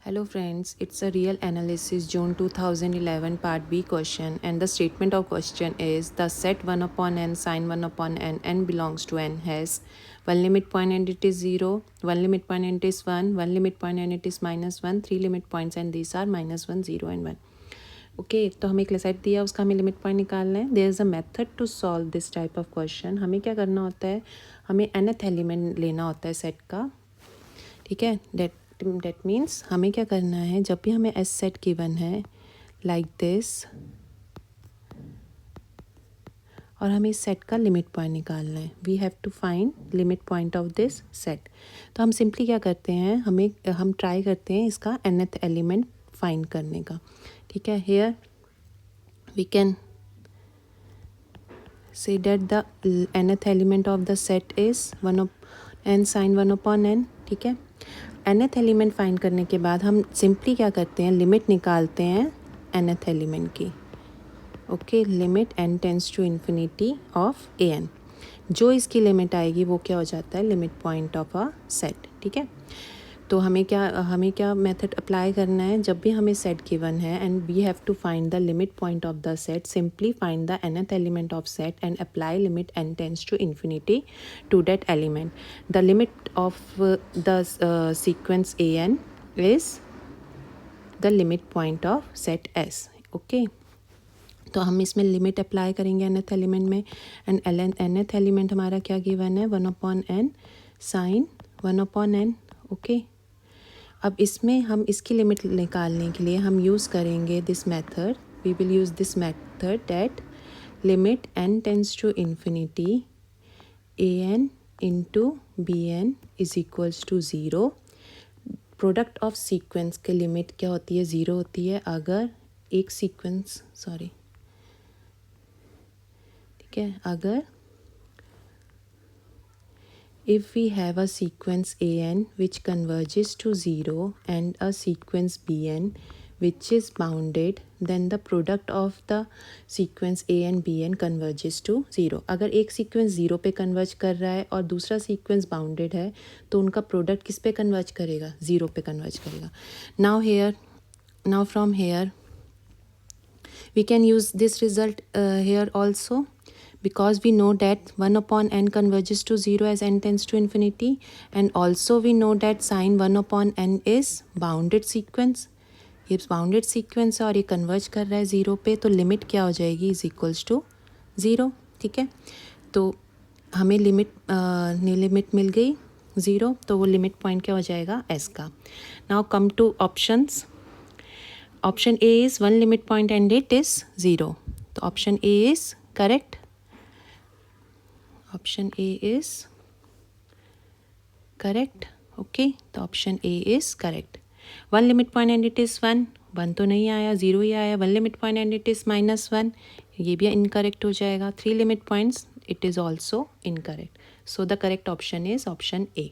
Hello friends, it's a real analysis June 2011 part B question, and the statement of question is the set 1 upon n sin 1 upon n belongs to n has one limit point and it is 0, one limit point and it is 1, one limit point and it is minus 1, three limit points and these are minus 1, 0 and 1. Okay तो हमें एक set दिया, उसका हमें limit point निकालना है. There is a method to solve this type of question. हमें क्या करना होता है, हमें nth एलिमेंट लेना होता है सेट का. ठीक है, डेट मीन्स हमें क्या करना है, जब भी हमें एस सेट गिवन है लाइक दिस और हमें इस सेट का लिमिट पॉइंट निकालना है, we have to find limit point of this set. तो हम सिंपली क्या करते हैं, हम ट्राई करते हैं इसका nth एलिमेंट फाइंड करने का. ठीक है, here we can say that the nth element of the set is 1 n sin 1 upon n. ठीक है, nth एलिमेंट फाइंड करने के बाद हम सिंपली क्या करते हैं, लिमिट निकालते हैं nth एलिमेंट की. Okay, limit n tends to infinity of a n. जो इसकी लिमिट आएगी वो क्या हो जाता है, limit point of a set. ठीक है, तो हमें क्या मेथड अप्लाई करना है, जब भी हमें सेट गिवन है and we have to find the limit point of the set, simply find the nth element of set and apply limit n tends to infinity to that element. The limit of the sequence a n is the limit point of set S. Okay, तो हम इसमें limit apply करेंगे nth element में, and nth element हमारा क्या given है, 1 upon n sign 1 upon n. Okay, अब इसमें हम इसकी लिमिट निकालने के लिए हम यूज़ करेंगे this method. We will use this method that limit n tends to infinity a n into b n is equals to 0. Product of sequence के लिमिट क्या होती है, 0 होती है अगर एक सीक्वेंस ठीक है, अगर if we have a sequence an which converges to 0 and a sequence bn which is bounded, then the product of the sequence a and bn converges to 0. अगर एक सीक्वेंस 0 पे कन्वर्ज कर रहा है और दूसरा सीक्वेंस बाउंडेड है तो उनका प्रोडक्ट किस पे कन्वर्ज करेगा, 0 पे कन्वर्ज करेगा. now from here we can use this result here also, because we know that 1 upon n converges to 0 as n tends to infinity, and also we know that sin 1 upon n is bounded sequence. ये bounded sequence है और ये converge कर रहा है 0 पे, तो limit क्या हो जाएगी, इज इक्वल्स टू 0. ठीक है, तो हमें लिमिट मिल गई 0, तो वो लिमिट पॉइंट क्या हो जाएगा, एस का. Now come two options. Option A is 1 limit point and it is 0, तो option A is correct. option A is correct. okay, तो option A is correct. 1 limit point and it is 1, 1 तो नहीं आया, 0 ही आया. 1 limit point and it is -1, ये भी incorrect हो जाएगा. 3 limit points, it is also incorrect. So the correct option is option A.